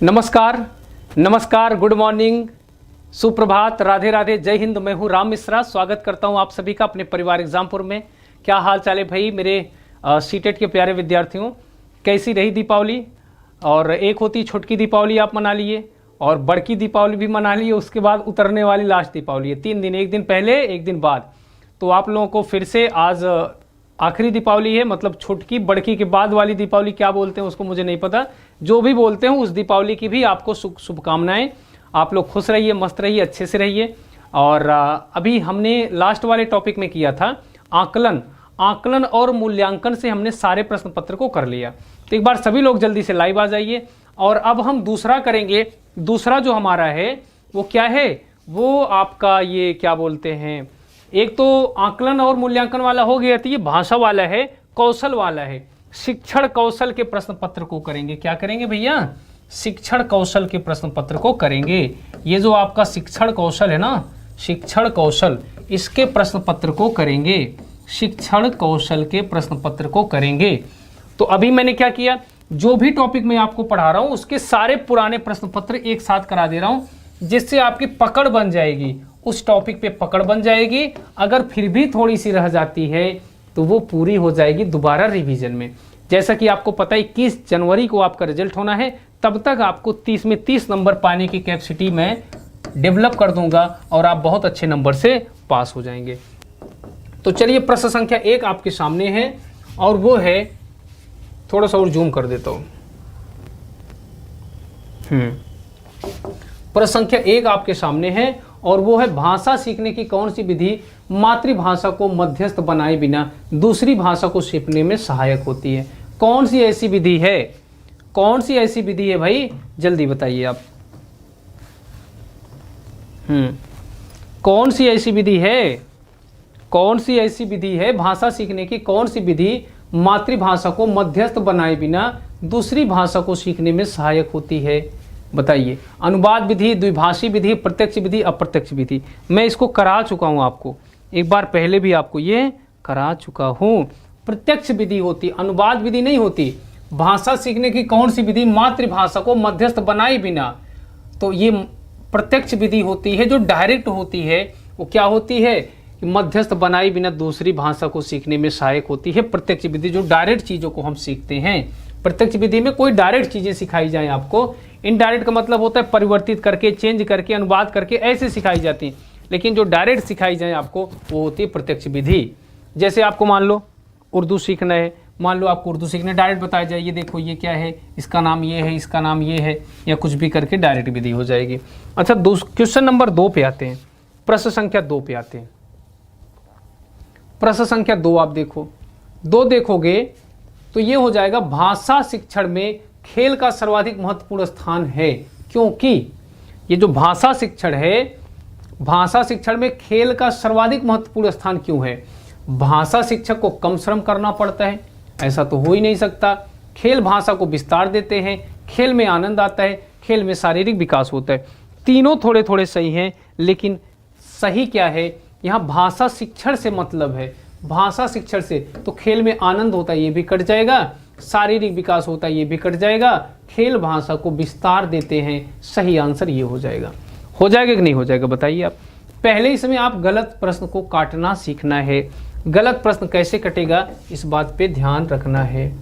नमस्कार, नमस्कार, good morning, सुप्रभात, राधे राधे, जय हिंद। मैं हूं राम मिश्रा। स्वागत करता हूं आप सभी का अपने परिवार एग्जामपुर में। क्या हाल चाल है भाई मेरे सीटेट के प्यारे विद्यार्थियों? कैसी रही दीपावली? और एक होती छोटकी दीपावली, आप मना लिए, और बड़की दीपावली भी मना लिए, उसके बाद उतरने वाली लास्ट दीपावली है। 3 दिन, एक दिन पहले एक दिन बाद। तो आप लोगों को फिर से आज आखिरी दीपावली है, मतलब छोटकी बड़की के बाद वाली दीपावली क्या बोलते हैं उसको मुझे नहीं पता, जो भी बोलते हैं उस दीपावली की भी आपको शुभकामनाएं। आप लोग खुश रहिए, मस्त रहिए, अच्छे से रहिए। और अभी हमने लास्ट वाले टॉपिक में किया था आकलन और मूल्यांकन से हमने सारे प्रश्न पत्र को कर लिया। तो एक बार सभी लोग जल्दी से लाइव आ जाइए। और अब हम दूसरा करेंगे। दूसरा जो हमारा है वो क्या है? वो आपका ये क्या बोलते हैं, एक तो आकलन और मूल्यांकन वाला हो गया, तो ये भाषा वाला है, कौशल वाला है। शिक्षण कौशल के प्रश्न पत्र को करेंगे। क्या करेंगे भैया? शिक्षण कौशल के प्रश्न पत्र को करेंगे। ये जो आपका शिक्षण कौशल है ना, शिक्षण कौशल, इसके प्रश्न पत्र को करेंगे। शिक्षण कौशल के प्रश्न पत्र को करेंगे। तो अभी मैंने क्या किया, जो भी टॉपिक मैं आपको पढ़ा रहा हूं उसके सारे पुराने प्रश्न पत्र एक साथ करा दे रहा हूं, जिससे आपकी पकड़ बन जाएगी, उस टॉपिक पे पकड़ बन जाएगी। अगर फिर भी थोड़ी सी रह जाती है तो वो पूरी हो जाएगी दोबारा रिवीजन में। जैसा कि आपको पता है 21 जनवरी को आपका रिजल्ट होना है, तब तक आपको 30 में 30 नंबर पाने की कैपेसिटी मैं डेवलप कर दूंगा और आप बहुत अच्छे नंबर से पास हो जाएंगे। तो चलिए, प्रश्न संख्या 1 आपके सामने है, और वो है, थोड़ा सा और जूम कर देता हूं। प्रश्न संख्या 1 आपके सामने है, और वो है, भाषा सीखने की कौन सी विधि मातृभाषा को मध्यस्थ बनाए बिना दूसरी भाषा को सीखने में सहायक होती है? कौन सी ऐसी विधि है? कौन सी ऐसी विधि है भाई? जल्दी बताइए आप। कौन सी ऐसी विधि है? कौन सी ऐसी विधि है? भाषा सीखने की कौन सी विधि मातृभाषा को मध्यस्थ बनाए बिना दूसरी भाषा को सीखने में सहायक होती है? बताइए। अनुवाद विधि, द्विभाषी विधि, प्रत्यक्ष विधि, अप्रत्यक्ष विधि। मैं इसको करा चुका हूं आपको, एक बार पहले भी आपको ये करा चुका हूं। प्रत्यक्ष विधि होती, अनुवाद विधि नहीं होती। भाषा सीखने की कौन सी विधि मातृभाषा को मध्यस्थ बनाए बिना, तो ये प्रत्यक्ष विधि होती है, जो डायरेक्ट होती है। वो क्या होती है? मध्यस्थ बनाए बिना दूसरी भाषा को सीखने में सहायक होती है प्रत्यक्ष विधि, जो डायरेक्ट चीजों को हम सीखते हैं। प्रत्यक्ष विधि में कोई डायरेक्ट चीजें सिखाई जाए आपको। इनडायरेक्ट का मतलब होता है परिवर्तित करके, चेंज करके, अनुवाद करके, ऐसे सिखाई जाती है। लेकिन जो डायरेक्ट सिखाई जाए आपको, वो होती है प्रत्यक्ष विधि। जैसे आपको मान लो उर्दू सीखना है, मान लो आपको उर्दू सीखना है, डायरेक्ट बताया जाए, ये देखो ये क्या है, इसका नाम ये है, इसका नाम ये है, या कुछ भी करके डायरेक्ट विधि हो जाएगी। अच्छा, क्वेश्चन नंबर 2 पे आते हैं। प्रश्न संख्या 2 पे आते हैं। प्रश्न संख्या 2 आप देखो, 2 देखोगे तो ये हो जाएगा, भाषा शिक्षण में खेल का सर्वाधिक महत्वपूर्ण स्थान है। क्योंकि ये जो भाषा शिक्षण है, भाषा शिक्षण में खेल का सर्वाधिक महत्वपूर्ण स्थान क्यों है? भाषा शिक्षक को कम श्रम करना पड़ता है? ऐसा तो हो ही नहीं सकता। खेल भाषा को विस्तार देते हैं, खेल में आनंद आता है, खेल में शारीरिक विकास होता है। तीनों थोड़े थोड़े सही हैं, लेकिन सही क्या है? यहाँ भाषा शिक्षण से मतलब है, भाषा शिक्षण से, तो खेल में आनंद होता है, ये भी कट जाएगा, शारीरिक विकास होता है, ये भी कट जाएगा, खेल भाषा को विस्तार देते हैं। सही आंसर ये हो जाएगा। हो जाएगा कि नहीं हो जाएगा बताइए आप। पहले इसमें आप गलत प्रश्न को काटना सीखना है। गलत प्रश्न कैसे कटेगा, इस बात पे ध्यान रखना है।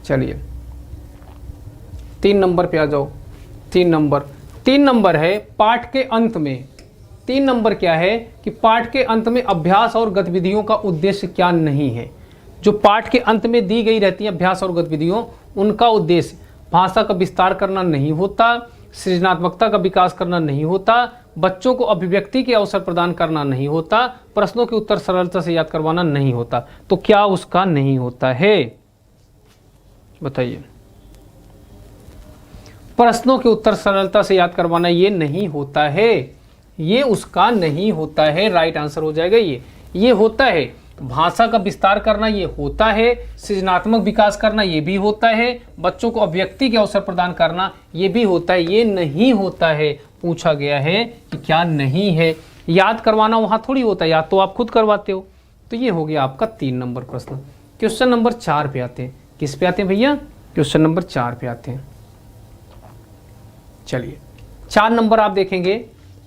चलिए 3 नंबर पे आ जाओ। 3 नंबर है पाठ के अंत में। 3 नंबर क्या है कि पाठ के अंत में अभ्यास और गतिविधियों का उद्देश्य क्या नहीं है? जो पाठ के अंत में दी गई रहती है अभ्यास और गतिविधियों, उनका उद्देश्य भाषा का विस्तार करना नहीं होता, सृजनात्मकता का विकास करना नहीं होता, बच्चों को अभिव्यक्ति के अवसर प्रदान करना नहीं होता, प्रश्नों के उत्तर सरलता से याद करवाना नहीं होता। तो क्या उसका नहीं होता है? बताइए। प्रश्नों के उत्तर सरलता से याद करवाना ये नहीं होता है, ये उसका नहीं होता है। राइट आंसर हो जाएगा ये होता है। भाषा का विस्तार करना ये होता है, सृजनात्मक विकास करना ये भी होता है, बच्चों को अभिव्यक्ति के अवसर प्रदान करना ये भी होता है। ये नहीं होता है, पूछा गया है कि क्या नहीं है। याद करवाना वहां थोड़ी होता है, याद तो आप खुद करवाते हो। तो ये हो गया आपका 3 नंबर प्रश्न। क्वेश्चन नंबर 4 पे आते हैं। किस पे आते हैं भैया? क्वेश्चन नंबर 4 पे आते हैं। चलिए 4 नंबर आप देखेंगे,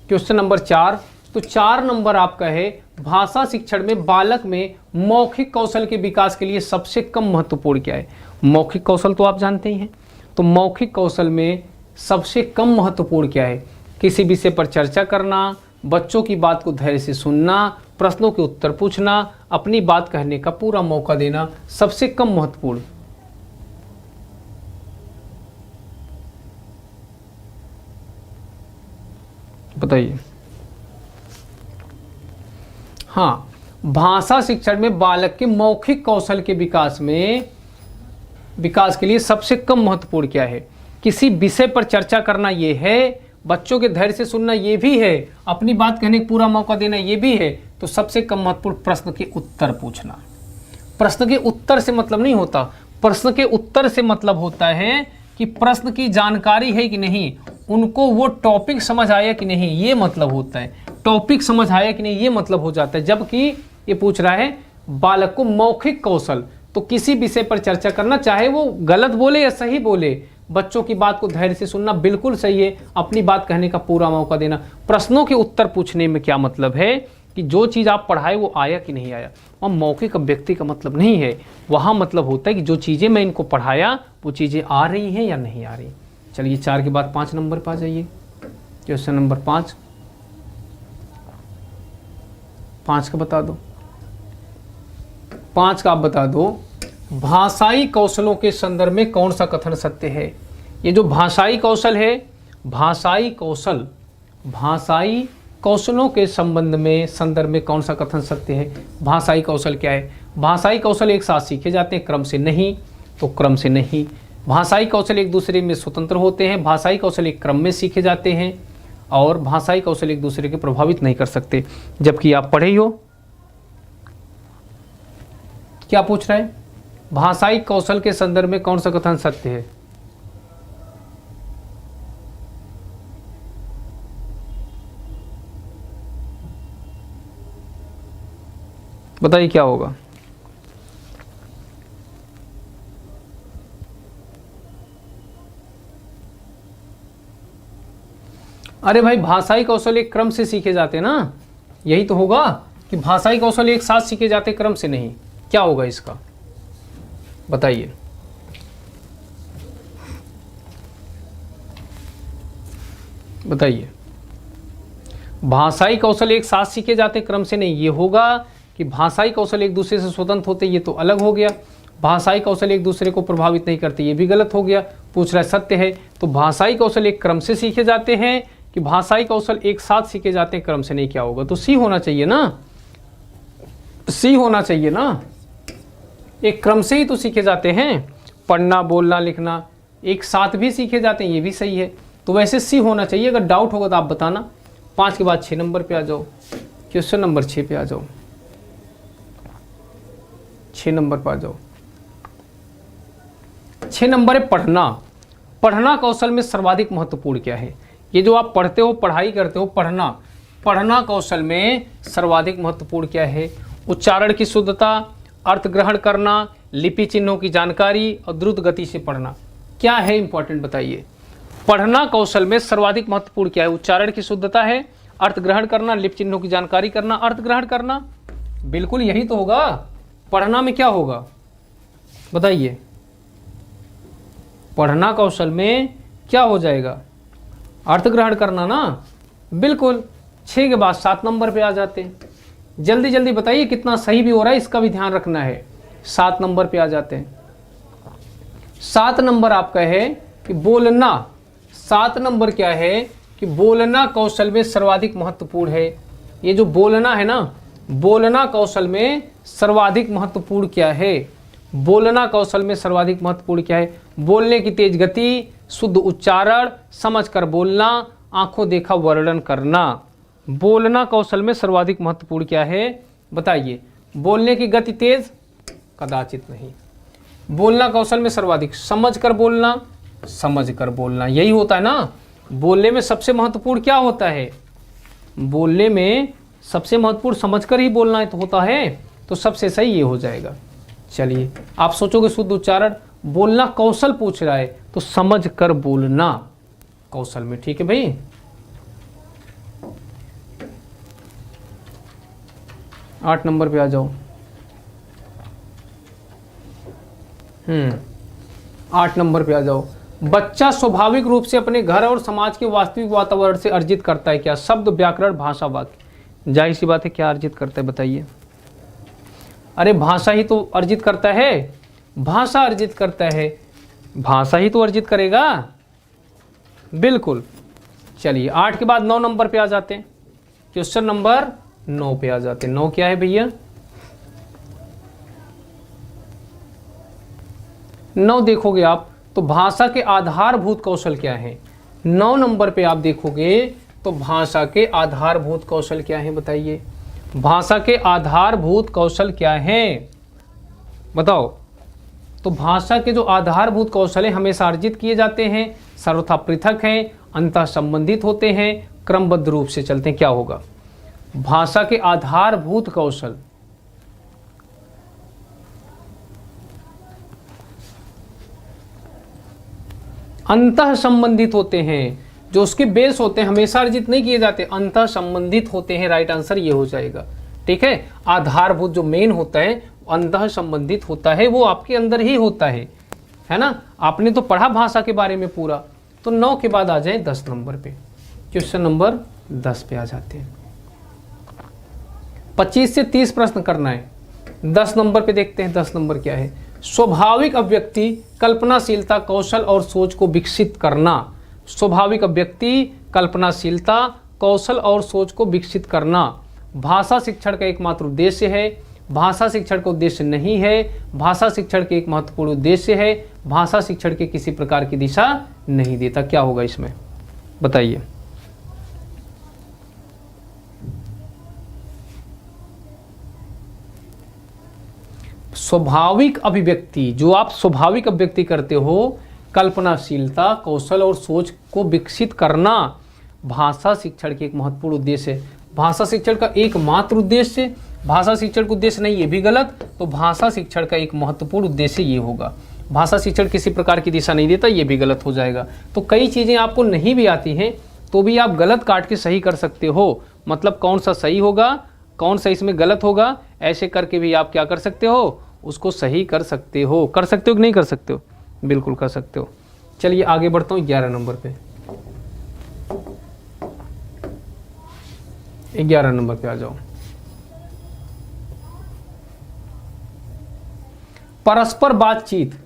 क्वेश्चन नंबर 4। तो 4 नंबर आपका है, भाषा शिक्षण में बालक में मौखिक कौशल के विकास के लिए सबसे कम महत्वपूर्ण क्या है। मौखिक कौशल तो आप जानते ही हैं, तो मौखिक कौशल में सबसे कम महत्वपूर्ण क्या है। किसी विषय पर चर्चा करना, बच्चों की बात को धैर्य से सुनना, प्रश्नों के उत्तर पूछना, अपनी बात कहने का पूरा मौका देना, सबसे कम महत्वपूर्ण। बताइए। हाँ, भाषा शिक्षण में बालक के मौखिक कौशल के विकास के लिए सबसे कम महत्वपूर्ण क्या है। किसी विषय पर चर्चा करना ये है, बच्चों के धैर्य से सुनना ये भी है, अपनी बात कहने का पूरा मौका देना ये भी है। तो सबसे कम महत्वपूर्ण प्रश्न के उत्तर पूछना। प्रश्न के उत्तर से मतलब नहीं होता, प्रश्न के उत्तर से मतलब होता है कि प्रश्न की जानकारी है कि नहीं, उनको वो टॉपिक समझ आया कि नहीं, ये मतलब होता है। टॉपिक समझ आया कि नहीं, ये मतलब हो जाता है। जबकि ये पूछ रहा है बालक को मौखिक कौशल, तो किसी विषय पर चर्चा करना, चाहे वो गलत बोले या सही बोले, बच्चों की बात को धैर्य से सुनना बिल्कुल सही है, अपनी बात कहने का पूरा मौका देना। प्रश्नों के उत्तर पूछने में क्या मतलब है कि जो चीज़ आप पढ़ाए वो आया कि नहीं आया। और मौखिक अभिव्यक्ति का मतलब नहीं है, वहाँ मतलब होता है कि जो चीज़ें मैं इनको पढ़ाया वो चीज़ें आ रही हैं या नहीं आ रही। चलिए 4 के बाद 5 नंबर पर आ जाइए। क्वेश्चन नंबर 5 का बता दो। 5 का आप बता दो, भाषाई कौशलों के संदर्भ में कौन सा कथन सत्य है। ये जो भाषाई कौशल है, भाषाई कौशलों के संदर्भ में कौन सा कथन सत्य है। भाषाई कौशल क्या है। भाषाई कौशल एक साथ सीखे जाते हैं, क्रम से नहीं, तो क्रम से नहीं। भाषाई कौशल एक दूसरे में स्वतंत्र होते हैं, भाषाई कौशल एक क्रम में सीखे जाते हैं, और भाषाई कौशल एक दूसरे के प्रभावित नहीं कर सकते। जबकि आप पढ़े ही हो, क्या पूछ रहा है, भाषाई कौशल के संदर्भ में कौन सा कथन सत्य है। बताइए क्या होगा। अरे भाई, भाषाई कौशल एक क्रम से सीखे जाते ना, यही तो होगा कि भाषाई कौशल एक साथ सीखे जाते, क्रम से नहीं। क्या होगा इसका, बताइए। बताइए। भाषाई कौशल एक साथ सीखे जाते, क्रम से नहीं। ये होगा कि भाषाई कौशल एक दूसरे से स्वतंत्र होते, ये तो अलग हो गया। भाषाई कौशल एक दूसरे को प्रभावित नहीं करते, ये भी गलत हो गया। पूछ रहा है सत्य है, तो भाषाई कौशल एक क्रम से सीखे जाते हैं कि भाषाई कौशल एक साथ सीखे जाते हैं, क्रम से नहीं। क्या होगा, तो सी होना चाहिए ना, सी होना चाहिए ना। एक क्रम से ही तो सीखे जाते हैं, पढ़ना, बोलना, लिखना एक साथ भी सीखे जाते हैं, ये भी सही है। तो वैसे सी होना चाहिए। अगर डाउट होगा तो आप बताना। 5 के बाद 6 नंबर पे आ जाओ। क्वेश्चन नंबर 6 पे आ जाओ। 6 नंबर पर आ जाओ। 6 नंबर है पढ़ना। पढ़ना कौशल में सर्वाधिक महत्वपूर्ण क्या है। ये जो आप पढ़ते हो, पढ़ाई करते हो, पढ़ना कौशल में सर्वाधिक महत्वपूर्ण क्या है। उच्चारण की शुद्धता, अर्थ ग्रहण करना, लिपि चिन्हों की जानकारी और द्रुत गति से पढ़ना। क्या है इंपॉर्टेंट, बताइए। पढ़ना कौशल में सर्वाधिक महत्वपूर्ण क्या है। उच्चारण की शुद्धता है, अर्थ ग्रहण करना, लिपि चिन्हों की जानकारी करना, अर्थ ग्रहण करना, बिल्कुल यही तो होगा। पढ़ना में क्या होगा, बताइए। पढ़ना कौशल में क्या हो जाएगा, अर्थ ग्रहण करना ना, बिल्कुल। 6 के बाद 7 नंबर पे आ जाते हैं। जल्दी जल्दी बताइए कितना सही भी हो रहा है, इसका भी ध्यान रखना है। 7 नंबर पे आ जाते हैं। 7 नंबर आपका है कि बोलना। 7 नंबर क्या है कि बोलना कौशल में सर्वाधिक महत्वपूर्ण है। ये जो बोलना है ना, बोलना कौशल में सर्वाधिक महत्वपूर्ण क्या है। बोलना कौशल में सर्वाधिक महत्वपूर्ण क्या है। बोलने की तेज गति, शुद्ध उच्चारण, समझकर बोलना, आंखों देखा वर्णन करना। बोलना कौशल में सर्वाधिक महत्वपूर्ण क्या है, बताइए। बोलने की गति तेज, कदाचित नहीं। बोलना कौशल में सर्वाधिक समझकर बोलना, यही होता है ना। बोलने में सबसे महत्वपूर्ण क्या होता है, बोलने में सबसे महत्वपूर्ण समझकर ही बोलना तो होता है, तो सबसे सही ये हो जाएगा। चलिए, आप सोचोगे शुद्ध उच्चारण, बोलना कौशल पूछ रहा है तो समझ कर बोलना कौशल में। ठीक है भाई, 8 नंबर पे आ जाओ। 8 नंबर पे आ जाओ। बच्चा स्वाभाविक रूप से अपने घर और समाज के वास्तविक वातावरण से अर्जित करता है क्या? शब्द, व्याकरण, भाषा, वाक्य। जाहिर सी बात है, क्या अर्जित करता है बताइए? अरे भाषा ही तो अर्जित करता है, भाषा अर्जित करता है, भाषा ही तो अर्जित करेगा। बिल्कुल। चलिए 8 के बाद 9 नंबर पे आ जाते हैं। क्वेश्चन नंबर 9 पे आ जाते हैं। 9 क्या है भैया? 9 देखोगे आप तो भाषा के आधारभूत कौशल क्या है? 9 नंबर पे आप देखोगे तो भाषा के आधारभूत कौशल क्या है बताइए? भाषा के आधारभूत कौशल क्या है बताओ? तो भाषा के जो आधारभूत कौशल है हमेशा अर्जित किए जाते हैं, सर्वथा पृथक हैं, अंतः संबंधित होते हैं, क्रमबद्ध रूप से चलते हैं। क्या होगा? भाषा के आधारभूत कौशल अंतः संबंधित होते हैं, जो उसके बेस होते हैं हमेशा अर्जित नहीं किए जाते, अंतः संबंधित होते हैं। राइट आंसर ये हो जाएगा। ठीक है, आधारभूत जो मेन होता है अंतः संबंधित होता है, वो आपके अंदर ही होता है ना? आपने तो पढ़ा भाषा के बारे में पूरा। तो 9 के बाद आ जाए 10 नंबर पे। क्वेश्चन नंबर 10 पे आ जाते हैं। 25 से 30 प्रश्न करना है। 10 नंबर पे देखते हैं 10 नंबर क्या है? स्वाभाविक अभिव्यक्ति, कल्पनाशीलता, कौशल और सोच को विकसित करना। स्वाभाविक अभिव्यक्ति, कल्पनाशीलता, कौशल और सोच को विकसित करना भाषा शिक्षण का एकमात्र उद्देश्य है। भाषा शिक्षण का उद्देश्य नहीं है। भाषा शिक्षण के एक महत्वपूर्ण उद्देश्य है। भाषा शिक्षण के किसी प्रकार की दिशा नहीं देता। क्या होगा इसमें बताइए? स्वाभाविक अभिव्यक्ति, जो आप स्वाभाविक अभिव्यक्ति करते हो, कल्पनाशीलता, कौशल और सोच को विकसित करना भाषा शिक्षण के एक महत्वपूर्ण उद्देश्य है। भाषा शिक्षण का एकमात्र उद्देश्य, भाषा शिक्षण का उद्देश्य नहीं, ये भी गलत। तो भाषा शिक्षण का एक महत्वपूर्ण उद्देश्य ये होगा। भाषा शिक्षण किसी प्रकार की दिशा नहीं देता, ये भी गलत हो जाएगा। तो कई चीज़ें आपको नहीं भी आती हैं तो भी आप गलत काट के सही कर सकते हो। मतलब कौन सा सही होगा, कौन सा इसमें गलत होगा, ऐसे करके भी आप क्या कर सकते हो, उसको सही कर सकते हो। कर सकते हो कि नहीं कर सकते हो? बिल्कुल कर सकते हो। चलिए आगे बढ़ता हूँ 11 नंबर पे। 11 नंबर पे आ जाओ। परस्पर बातचीत।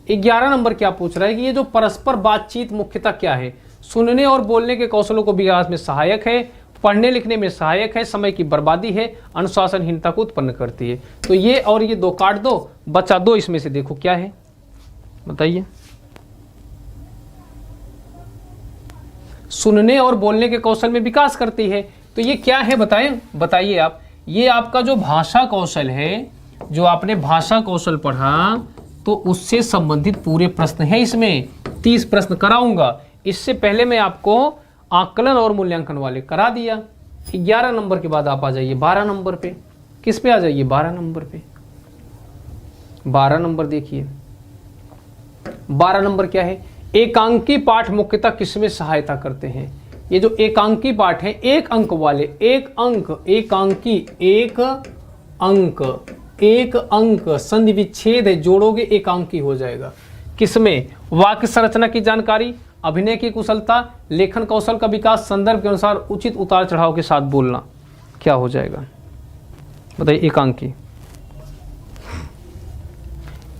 11 नंबर क्या पूछ रहा है कि ये जो परस्पर बातचीत मुख्यतः क्या है? सुनने और बोलने के कौशलों को विकास में सहायक है, पढ़ने लिखने में सहायक है, समय की बर्बादी है, अनुशासनहीनता को उत्पन्न करती है। तो ये और ये 2 काट दो, बचा 2 इसमें से देखो क्या है बताइए? सुनने और बोलने के कौशल में विकास करती है। तो ये क्या है बताइए आप? ये आपका जो भाषा कौशल है, जो आपने भाषा कौशल पढ़ा तो उससे संबंधित पूरे प्रश्न हैं इसमें। 30 प्रश्न कराऊंगा। इससे पहले मैं आपको आकलन और मूल्यांकन वाले करा दिया। 11 नंबर के बाद आप आ जाइए 12 नंबर पे। किस पे आ जाइए? 12 नंबर पे। 12 नंबर देखिए। 12 नंबर क्या है? एकांकी पाठ मुख्यतः किसमें सहायता करते हैं? ये जो एकांकी पाठ है, 1 अंक वाले, 1 अंक, एकांकी, 1 अंक संधि विच्छेद है, जोड़ोगे एकांकी हो जाएगा। किसमें? वाक्य संरचना की जानकारी, अभिनय की कुशलता, लेखन कौशल का विकास, संदर्भ के अनुसार उचित उतार चढ़ाव के साथ बोलना। क्या हो जाएगा बताइए? एकांकी।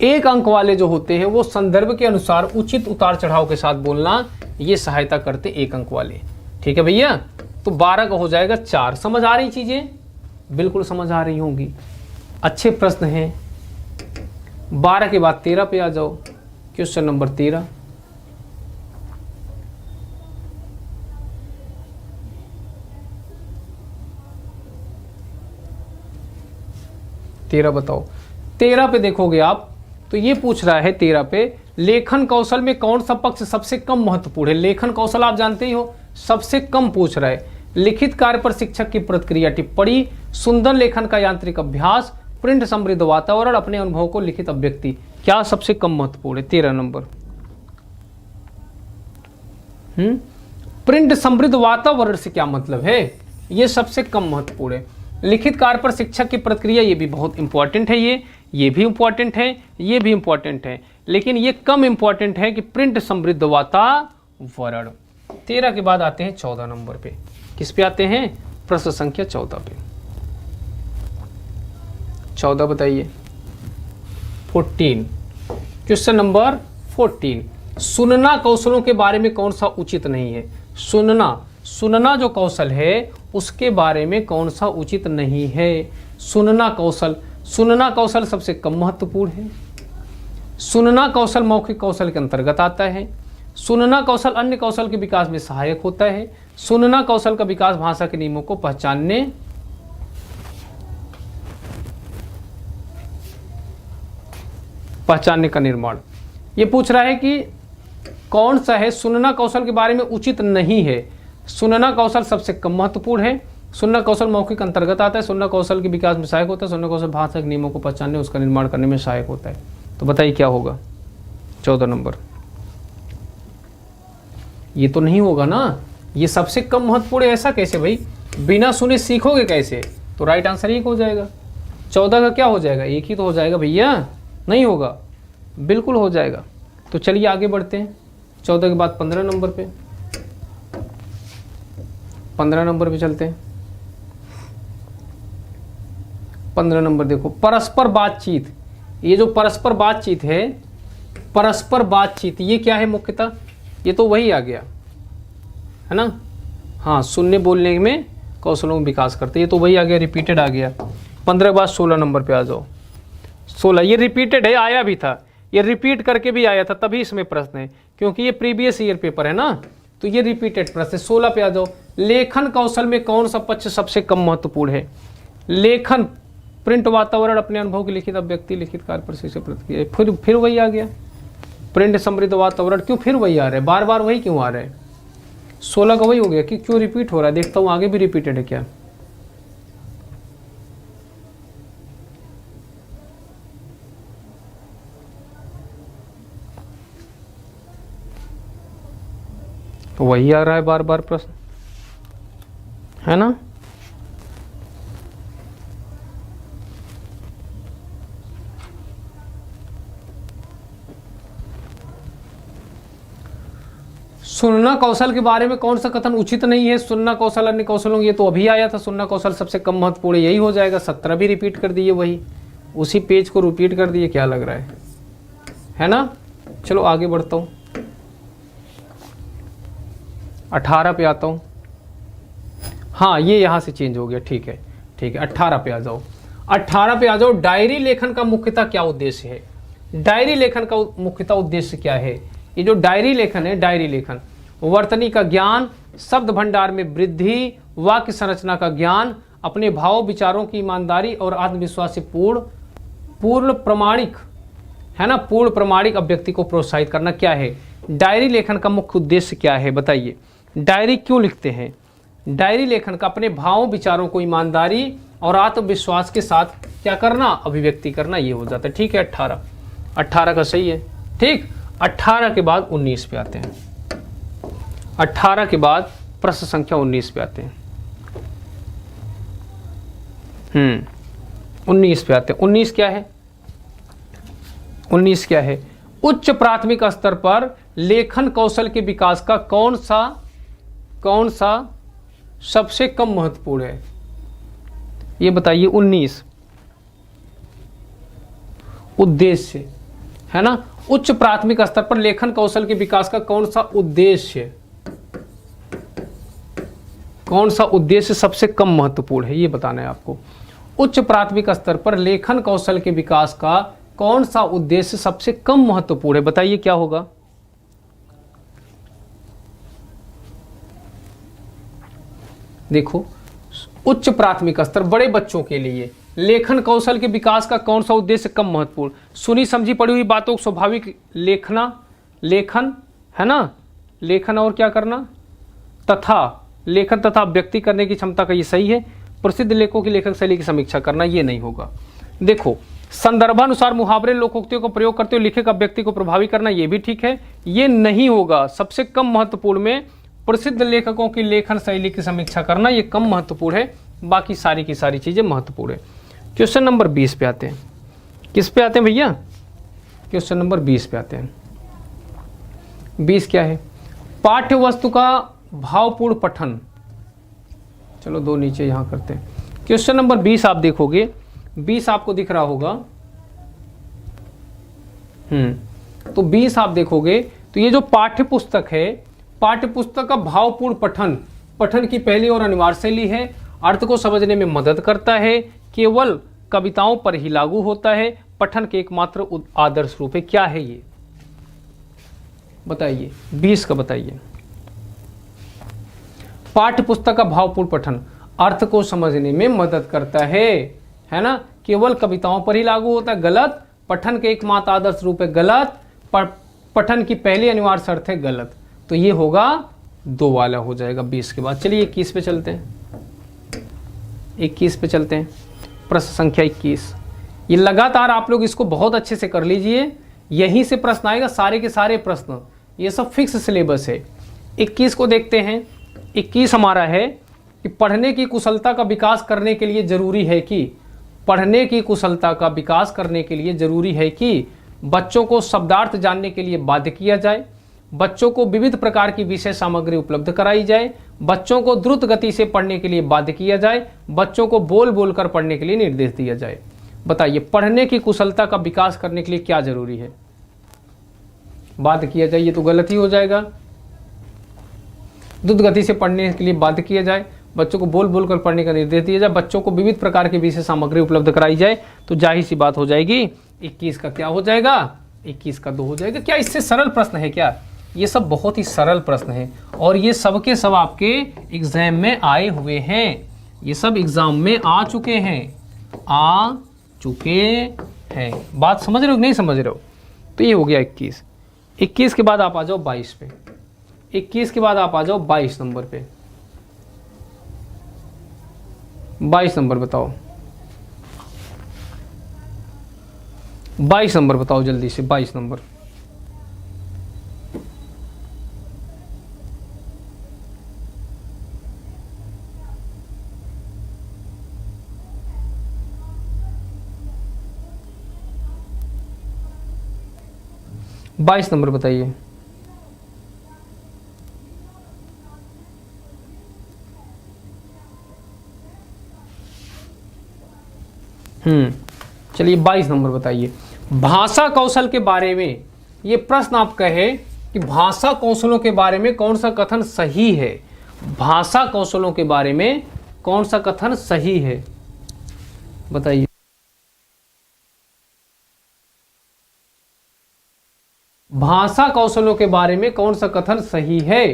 1 अंक वाले जो होते हैं वो संदर्भ के अनुसार उचित उतार चढ़ाव के साथ बोलना, ये सहायता करते 1 अंक वाले। ठीक है भैया? तो 12 का हो जाएगा 4। समझ आ रही चीजें? बिल्कुल समझ आ रही होंगी। अच्छे प्रश्न हैं। 12 के बाद 13 पे आ जाओ। Question number 13। 13 बताओ। 13 पे देखोगे आप तो ये पूछ रहा है 13 पे, लेखन कौशल में कौन सा पक्ष सबसे कम महत्वपूर्ण है? लेखन कौशल आप जानते ही हो, सबसे कम पूछ रहा है। लिखित कार्य पर शिक्षक की प्रतिक्रिया, टिप्पणी, सुंदर लेखन का यांत्रिक अभ्यास, प्रिंट समृद्ध वातावरण, अपने अनुभव को लिखित अभिव्यक्ति, क्या सबसे कम महत्वपूर्ण है? 13 नंबर। प्रिंट समृद्ध वातावरण से क्या मतलब है? ये सबसे कम महत्वपूर्ण है। लिखित कार्य पर शिक्षक की प्रतिक्रिया, ये भी बहुत इंपॉर्टेंट है, ये भी इंपॉर्टेंट है, ये भी इंपॉर्टेंट है, लेकिन ये कम इंपॉर्टेंट है कि प्रिंट समृद्ध वातावरण। 13 के बाद आते हैं 14 नंबर पे। किस पे आते हैं? प्रश्न संख्या 14 पे। 14 बताइए। 14, क्वेश्चन नंबर 14। सुनना कौशलों के बारे में कौन सा उचित नहीं है? सुनना जो कौशल है उसके बारे में कौन सा उचित नहीं है? सुनना कौशल सबसे कम महत्वपूर्ण है। सुनना कौशल मौखिक कौशल के अंतर्गत आता है। सुनना कौशल अन्य कौशल के विकास में सहायक होता है। सुनना कौशल का विकास भाषा के नियमों को पहचानने का निर्माण। ये पूछ रहा है कि कौन सा है सुनना कौशल के बारे में उचित नहीं है? सुनना कौशल सबसे कम महत्वपूर्ण है। सुनना कौशल मौखिक अंतर्गत आता है। सुनना कौशल के विकास में सहायक होता है। सुनना कौशल भाषा के नियमों को पहचानने, उसका निर्माण करने में सहायक होता है। तो बताइए क्या होगा? 14 नंबर। ये तो नहीं होगा ना, ये सबसे कम महत्वपूर्ण है। ऐसा कैसे भाई? बिना सुने सीखोगे कैसे? तो राइट आंसर एक हो जाएगा। 14 का क्या हो जाएगा? एक ही तो हो जाएगा भैया, नहीं होगा? बिल्कुल हो जाएगा। तो चलिए आगे बढ़ते हैं। 14 के बाद 15 नंबर पे, 15 नंबर पे चलते हैं। 15 नंबर देखो, परस्पर बातचीत। ये जो परस्पर बातचीत है, परस्पर बातचीत ये क्या है मुख्यतः? ये तो वही आ गया है ना। हाँ, सुनने बोलने में कौशलों में विकास करते, ये तो वही आ गया, रिपीटेड आ गया। 15 के बाद 16 नंबर पे आ जाओ। 16 ये रिपीटेड है, आया भी था, ये रिपीट करके भी आया था, तभी इसमें प्रश्न है, क्योंकि ये प्रीवियस ईयर पेपर है ना, तो ये रिपीटेड प्रश्न है। 16 पे आ जाओ। लेखन कौशल में कौन सा पक्ष सबसे कम महत्वपूर्ण है? लेखन, प्रिंट वातावरण, अपने अनुभव की लिखित अभिव्यक्ति, लिखित कार्य पर से प्रतिक्रिया। फिर वही आ गया, प्रिंट समृद्ध वातावरण। क्यों फिर वही आ रहा है? बार बार वही क्यों आ रहा है? 16 का वही हो गया कि क्यों रिपीट हो रहा है? देखता हूं आगे भी रिपीटेड है क्या। तो वही आ रहा है बार बार प्रश्न, है ना। सुनना कौशल के बारे में कौन सा कथन उचित नहीं है? सुनना कौशल अन्य कौशलों, ये तो अभी आया था। सुनना कौशल सबसे कम महत्वपूर्ण, यही हो जाएगा। 17 भी रिपीट कर दिए, वही उसी पेज को रिपीट कर दिए, क्या लग रहा है ना। चलो आगे बढ़ता हूँ, 18 पे आता हूँ। हाँ, ये यहाँ से चेंज हो गया, ठीक है 18 पे आ जाओ। 18 पे आ जाओ। डायरी लेखन का मुख्यतः क्या उद्देश्य है? डायरी लेखन का मुख्यतः उद्देश्य क्या है? ये जो डायरी लेखन है, डायरी लेखन वर्तनी का ज्ञान, शब्द भंडार में वृद्धि, वाक्य संरचना का ज्ञान, अपने भाव विचारों की ईमानदारी और आत्मविश्वास से पूर्ण प्रमाणिक, है ना, पूर्ण प्रमाणिक अभिव्यक्ति को प्रोत्साहित करना। क्या है डायरी लेखन का मुख्य उद्देश्य? क्या है बताइए? डायरी क्यों लिखते हैं? डायरी लेखन का अपने भावों विचारों को ईमानदारी और आत्मविश्वास के साथ क्या करना? अभिव्यक्ति करना, ये हो जाता है। ठीक है, 18 का सही है। ठीक, 18 के बाद 19 पे आते हैं। 18 के बाद प्रश्न संख्या 19 पे आते हैं। 19 पे आते हैं। 19 क्या है? 19 क्या है? उच्च प्राथमिक स्तर पर लेखन कौशल के विकास का कौन सा सबसे कम महत्वपूर्ण है? ये बताइए। 19 उद्देश्य, है ना। उच्च प्राथमिक स्तर पर लेखन कौशल के विकास का कौन सा उद्देश्य सबसे कम महत्वपूर्ण है? ये बताना है आपको। उच्च प्राथमिक स्तर पर लेखन कौशल के विकास का कौन सा उद्देश्य सबसे कम महत्वपूर्ण है? बताइए क्या होगा? देखो, उच्च प्राथमिक स्तर, बड़े बच्चों के लिए लेखन कौशल के विकास का कौन सा उद्देश्य कम महत्वपूर्ण? सुनी समझी पढ़ी हुई बातों को स्वाभाविक लेखन, है ना, लेखन और क्या करना, लेखन तथा व्यक्ति करने की क्षमता का, ये सही है। प्रसिद्ध लेखकों की लेखक शैली की समीक्षा करना, ये नहीं होगा। देखो, संदर्भानुसार मुहावरे लोकोक्तियों का प्रयोग करते हुए लिखे अभिव्यक्ति को प्रभावी करना, ये भी ठीक है। ये नहीं होगा, सबसे कम महत्वपूर्ण में प्रसिद्ध लेखकों की लेखन शैली की समीक्षा करना, ये कम महत्वपूर्ण है, बाकी सारी की सारी चीजें महत्वपूर्ण है। क्वेश्चन नंबर 20 पे आते हैं। किस पे आते हैं भैया? क्वेश्चन नंबर 20 पे आते हैं। 20 क्या है? पाठ्य वस्तु का भावपूर्ण पठन। चलो दो नीचे यहां करते हैं। क्वेश्चन नंबर 20 आप देखोगे, 20 आपको दिख रहा होगा। तो 20 आप देखोगे तो ये जो पाठ्य पुस्तक है, पाठ्य पुस्तक का भावपूर्ण पठन, पठन की पहली और अनिवार्य शैली है, अर्थ को समझने में मदद करता है, केवल कविताओं पर ही लागू होता है, पठन के एकमात्र आदर्श रूप है। क्या है ये? बताइए, 20 का बताइए। पाठ्य पुस्तक का भावपूर्ण पठन अर्थ को समझने में मदद करता है ना, केवल कविताओं पर ही लागू होता है, गलत। पठन के एकमात्र आदर्श रूप है, गलत। पठन की पहली अनिवार्य शर्त है, गलत। तो ये होगा 2 वाला हो जाएगा 20 के बाद। चलिए 21 पे चलते हैं। 21 पे चलते हैं, प्रश्न संख्या 21। ये लगातार आप लोग इसको बहुत अच्छे से कर लीजिए, यहीं से प्रश्न आएगा, सारे के सारे प्रश्न, ये सब फिक्स सिलेबस है। 21 को देखते हैं। 21 हमारा है कि पढ़ने की कुशलता का विकास करने के लिए जरूरी है कि, पढ़ने की कुशलता का विकास करने के लिए जरूरी है कि बच्चों को शब्दार्थ जानने के लिए बाध्य किया जाए, बच्चों को विविध प्रकार की विषय सामग्री उपलब्ध कराई जाए, बच्चों को द्रुत गति से पढ़ने के लिए बाध्य किया जाए, बच्चों को बोल बोल कर पढ़ने के लिए निर्देश दिया जाए। बताइए, पढ़ने की कुशलता का विकास करने के लिए क्या जरूरी है? बाध्य किया जाए, ये तो गलत ही हो जाएगा। द्रुत गति से पढ़ने के लिए बाध्य किया जाए, बच्चों को बोल बोल कर पढ़ने का निर्देश दिया जाए, बच्चों को विविध प्रकार की विषय सामग्री उपलब्ध कराई जाए, तो जाहिर सी बात हो जाएगी 21 का क्या हो जाएगा? 21 का 2 हो जाएगा। क्या इससे सरल प्रश्न है क्या? ये सब बहुत ही सरल प्रश्न है और ये सब के सब आपके एग्जाम में आए हुए हैं, ये सब एग्जाम में आ चुके हैं, आ चुके हैं। बात समझ रहे हो नहीं समझ रहे हो? तो ये हो गया 21। 21 के बाद आप आ जाओ 22 पे। 21 के बाद आप आ जाओ 22 नंबर पे। 22 नंबर बताओ, 22 नंबर बताओ जल्दी से, 22 नंबर। बाईस नंबर बताइए। चलिए 22 नंबर बताइए। भाषा कौशल के बारे में ये प्रश्न आप कहे कि भाषा कौशलों के बारे में कौन सा कथन सही है? भाषा कौशलों के बारे में कौन सा कथन सही है? बताइए। भाषा कौशलों के बारे में कौन सा कथन सही है?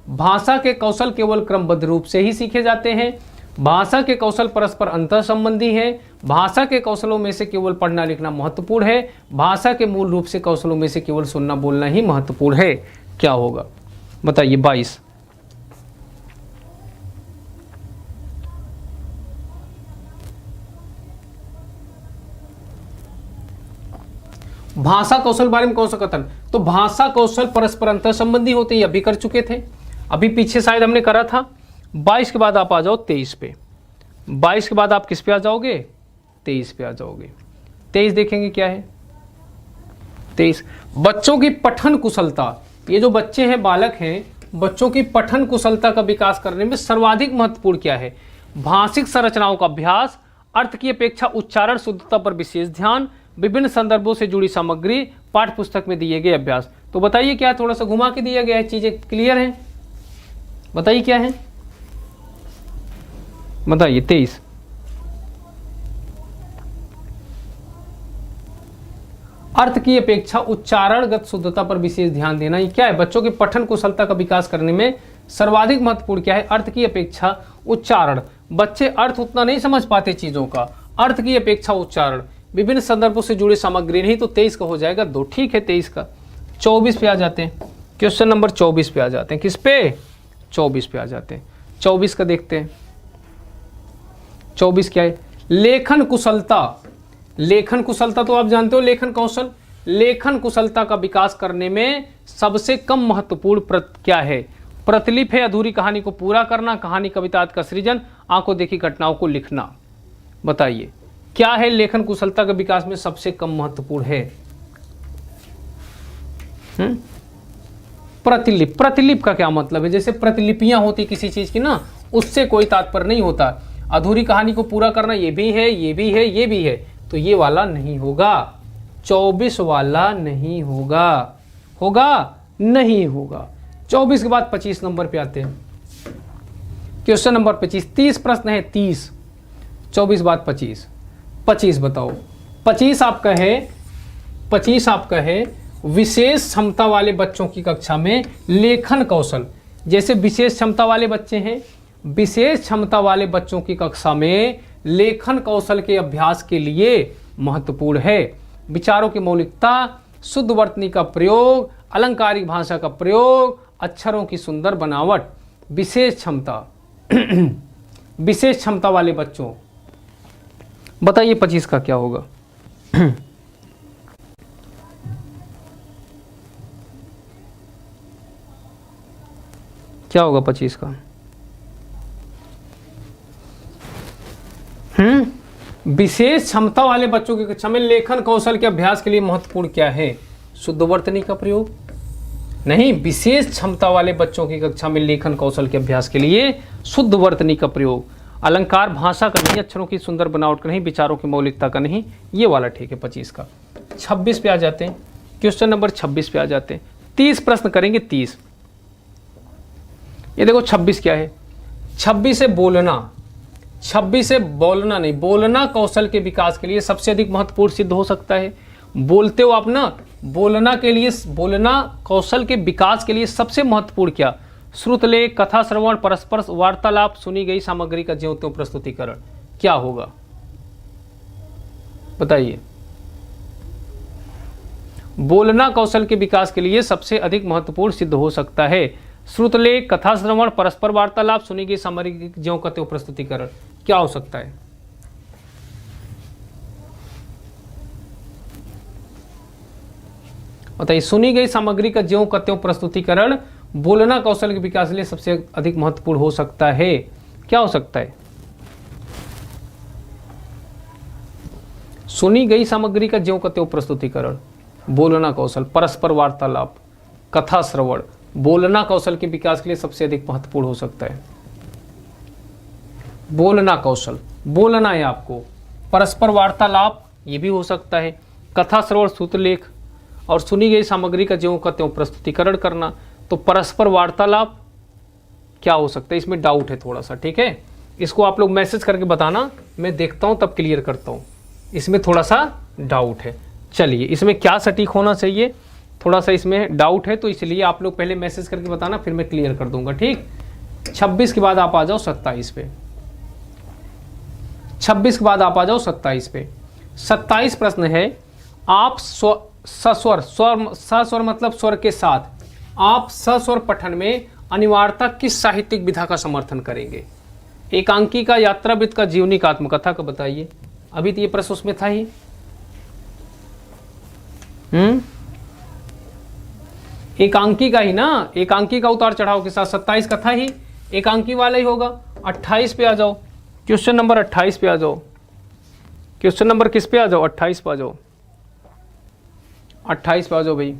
भाषा के कौशल केवल क्रमबद्ध रूप से ही सीखे जाते हैं, भाषा के कौशल परस्पर अंतर संबंधी है, भाषा के कौशलों में से केवल पढ़ना लिखना महत्वपूर्ण है, भाषा के मूल रूप से कौशलों में से केवल सुनना बोलना ही महत्वपूर्ण है। क्या होगा बताइए? 22। भाषा कौशल बारे में कौन सा कथन? तो भाषा कौशल परस्पर अंतर संबंधी होते हैं, अभी कर चुके थे, अभी पीछे शायद हमने करा था। 22 के बाद आप आ जाओ 23 पे। 22 के बाद आप किस पे आ जाओगे? 23 पे आ जाओगे। 23 देखेंगे क्या है? 23 बच्चों की पठन कुशलता। ये जो बच्चे हैं, बालक हैं, बच्चों की पठन कुशलता का विकास करने में सर्वाधिक महत्वपूर्ण क्या है? भाषिक संरचनाओं का अभ्यास, अर्थ की अपेक्षा उच्चारण शुद्धता पर विशेष ध्यान, विभिन्न संदर्भों से जुड़ी सामग्री, पाठ्य पुस्तक में दिए गए अभ्यास। तो बताइए क्या, थोड़ा सा घुमा के दिया गया है, चीजें क्लियर हैं? बताइए क्या है? बताइए। 23 अर्थ की अपेक्षा उच्चारणगत शुद्धता पर विशेष ध्यान देना। ये क्या है? बच्चों की पठन कुशलता का विकास करने में सर्वाधिक महत्वपूर्ण क्या है? अर्थ की अपेक्षा उच्चारण। बच्चे अर्थ उतना नहीं समझ पाते चीजों का, अर्थ की अपेक्षा उच्चारण, विभिन्न संदर्भों से जुड़ी सामग्री। नहीं तो 23 का हो जाएगा 2। ठीक है 23 का। 24 पे आ जाते हैं, क्वेश्चन नंबर 24 पे आ जाते हैं। किस पे? 24 पे आ जाते हैं। 24 का देखते हैं। 24 क्या है? लेखन कुशलता। लेखन कुशलता तो आप जानते हो, लेखन कौशल, लेखन कुशलता का विकास करने में सबसे कम महत्वपूर्ण क्या है? प्रतिलिपि है, अधूरी कहानी को पूरा करना, कहानी कविता का सृजन, आंखों देखी घटनाओं को लिखना। बताइए क्या है लेखन कुशलता के विकास में सबसे कम महत्वपूर्ण है? प्रतिलिपि। प्रतिलिपि का क्या मतलब है? जैसे प्रतिलिपियां होती किसी चीज की ना, उससे कोई तात्पर्य नहीं होता। अधूरी कहानी को पूरा करना ये भी है, ये भी है, ये भी है, तो ये वाला नहीं होगा, 24 वाला नहीं होगा। होगा? नहीं होगा। 24 के बाद 25 नंबर पे आते हैं। क्वेश्चन नंबर 25, 30 प्रश्न है, 30, 24 बाद 25, 25 बताओ। 25 आपका है विशेष क्षमता वाले बच्चों की कक्षा में लेखन कौशल। जैसे विशेष क्षमता वाले बच्चे हैं, विशेष क्षमता वाले बच्चों की कक्षा में लेखन कौशल के अभ्यास के लिए महत्वपूर्ण है। विचारों की मौलिकता, शुद्ध वर्तनी का प्रयोग, अलंकारिक भाषा का प्रयोग, अक्षरों की सुंदर बनावट। विशेष क्षमता विशेष क्षमता वाले बच्चों, बताइए 25 का क्या होगा? क्या होगा 25 का? विशेष क्षमता वाले बच्चों की कक्षा में लेखन कौशल के अभ्यास के लिए महत्वपूर्ण क्या है? शुद्ध वर्तनी का प्रयोग नहीं, विशेष क्षमता वाले बच्चों की कक्षा में लेखन कौशल के अभ्यास के लिए शुद्ध वर्तनी का प्रयोग, अलंकार भाषा का नहीं, अक्षरों की सुंदर बनावट का नहीं, विचारों की मौलिकता का नहीं, ये वाला ठीक है 25 का। 26 पे आ जाते हैं, क्वेश्चन नंबर 26 पे आ जाते हैं। 30 प्रश्न करेंगे, 30। ये देखो 26 क्या है? 26 है बोलना। 26 है बोलना नहीं, बोलना कौशल के विकास के लिए सबसे अधिक महत्वपूर्ण सिद्ध हो सकता है। बोलते हो आप ना, बोलना के लिए, बोलना कौशल के विकास के लिए सबसे महत्वपूर्ण क्या? श्रुतलेख, कथा श्रवण, परस्पर वार्तालाप, सुनी गई सामग्री का ज्यों त्यों प्रस्तुतिकरण। क्या होगा बताइए? बोलना कौशल के विकास के लिए सबसे अधिक महत्वपूर्ण सिद्ध हो सकता है श्रुतलेख, कथा श्रवण, परस्पर वार्तालाप, सुनी गई सामग्री ज्यों त्यों प्रस्तुतिकरण। क्या हो सकता है? बताइए। सुनी गई सामग्री का ज्यों त्यों प्रस्तुतिकरण बोलना कौशल के विकास के लिए सबसे अधिक महत्वपूर्ण हो सकता है। क्या हो सकता है? सुनी गई सामग्री का ज्यों त्यों प्रस्तुतिकरण, बोलना कौशल, परस्पर वार्तालाप, कथा श्रवण, बोलना कौशल के विकास के लिए सबसे अधिक महत्वपूर्ण हो सकता है। बोलना कौशल, बोलना है आपको, परस्पर वार्तालाप ये भी हो सकता है, कथा श्रवण, श्रुतलेख और सुनी गई सामग्री का ज्यों का त्यों प्रस्तुतिकरण करना। तो परस्पर वार्तालाप क्या हो सकता है? इसमें डाउट है थोड़ा सा, ठीक है? इसको आप लोग मैसेज करके बताना, मैं देखता हूं तब क्लियर करता हूं। इसमें थोड़ा सा डाउट है। चलिए, इसमें क्या सटीक होना चाहिए, थोड़ा सा इसमें डाउट है, तो इसलिए आप लोग पहले मैसेज करके बताना, फिर मैं क्लियर कर दूंगा, ठीक? 26 के बाद आप आ जाओ 27 पे। 26 के बाद आप आ जाओ 27 पे। 27 प्रश्न है, आप सस्वर, सस्वर मतलब स्वर के साथ, आप सस्वर पठन में अनिवार्यता किस साहित्यिक विधा का समर्थन करेंगे? एकांकी का, यात्रावृत्त का, जीवनी का, आत्मकथा का? बताइए। अभी तो ये प्रश्न उसमें था ही। एकांकी का ही ना, एकांकी का उतार चढ़ाव के साथ 27 का था ही, एकांकी वाला ही होगा। 28 पे आ जाओ, क्वेश्चन नंबर 28 पे आ जाओ। क्वेश्चन नंबर किस पे आ जाओ? 28 पे आ जाओ। 28 पे आ जाओ भाई।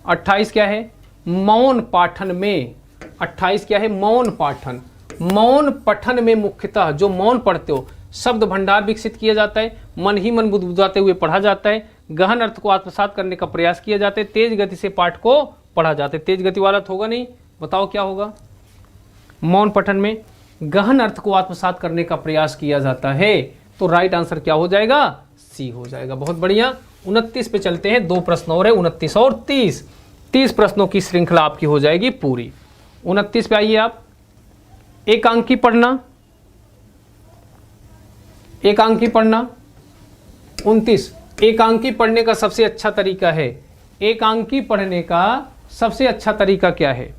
28 क्या है? मौन पाठन में। 28 क्या है? मौन पाठन। मौन पठन में मुख्यतः जो मौन पढ़ते हो, शब्द भंडार विकसित किया जाता है, मन ही मन बुदबुदाते हुए पढ़ा जाता है, गहन अर्थ को आत्मसात करने का प्रयास किया जाता है, तेज गति से पाठ को पढ़ा जाता है। तेज गति वाला तो होगा नहीं, बताओ क्या होगा? मौन पठन में गहन अर्थ को आत्मसात करने का प्रयास किया जाता है, तो राइट आंसर क्या हो जाएगा? सी हो जाएगा। बहुत बढ़िया। 29 पे चलते हैं, 2 प्रश्न और है, 29 और 30। 30 प्रश्नों की श्रृंखला आपकी हो जाएगी पूरी। 29 पे आइए आप। एकांकी पढ़ना, एकांकी पढ़ना। 29, एकांकी पढ़ने का सबसे अच्छा तरीका है, एकांकी पढ़ने का सबसे अच्छा तरीका क्या है?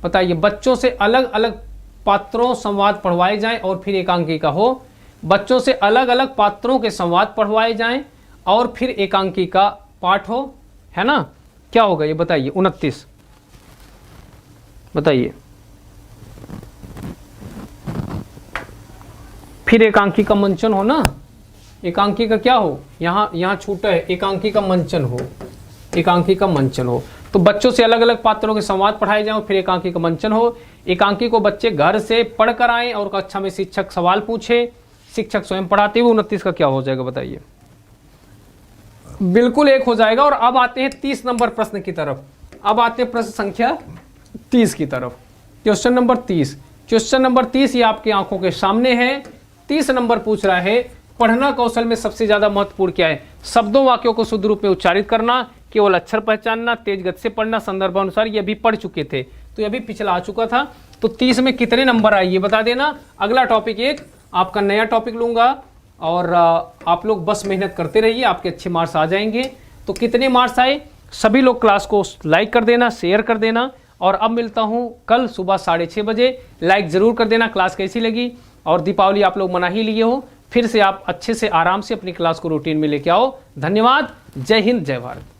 बताइए। बच्चों से अलग अलग पात्रों संवाद पढ़वाए जाएं और फिर एकांकी का हो। बच्चों से अलग अलग पात्रों के संवाद पढ़वाए जाएं और फिर एकांकी का पाठ हो, है ना। क्या होगा ये बताइए। 29 बताइए। फिर एकांकी का मंचन हो ना, एकांकी का क्या हो, यहाँ छूटा है, एकांकी का मंचन हो, एकांकी का मंचन हो। तो बच्चों से अलग अलग पात्रों के संवाद पढ़ाए जाएं, फिर एकांकी का मंचन हो। एकांकी को बच्चे घर से पढ़ कर आए और कक्षा में शिक्षक सवाल पूछे, शिक्षक स्वयं पढ़ाते हुए। 29 का क्या हो जाएगा बताइए। बिल्कुल एक हो जाएगा। और अब आते हैं 30 नंबर प्रश्न की तरफ। अब आते हैं प्रश्न संख्या 30 की तरफ। Question number 30। क्वेश्चन नंबर 30 ये आपकी आंखों के सामने है। 30 नंबर पूछ रहा है, पढ़ना कौशल में सबसे ज्यादा महत्वपूर्ण क्या है। शब्दों वाक्यों को शुद्ध रूप में उच्चारित करना, केवल अक्षर पहचानना, तेज गति से पढ़ना, संदर्भानुसार। ये भी पढ़ चुके थे, तो ये भी पिछला आ चुका था। तो 30 में कितने नंबर आए ये बता देना। अगला टॉपिक एक आपका नया टॉपिक लूंगा और आप लोग बस मेहनत करते रहिए, आपके अच्छे मार्क्स आ जाएंगे। तो कितने मार्क्स आए, सभी लोग क्लास को लाइक कर देना, शेयर कर देना। और अब मिलता हूं कल सुबह 6:30 बजे। लाइक जरूर कर देना। क्लास कैसी लगी, और दीपावली आप लोग मना ही लिए हो, फिर से आप अच्छे से आराम से अपनी क्लास को रूटीन में लेके आओ। धन्यवाद। जय हिंद, जय भारत।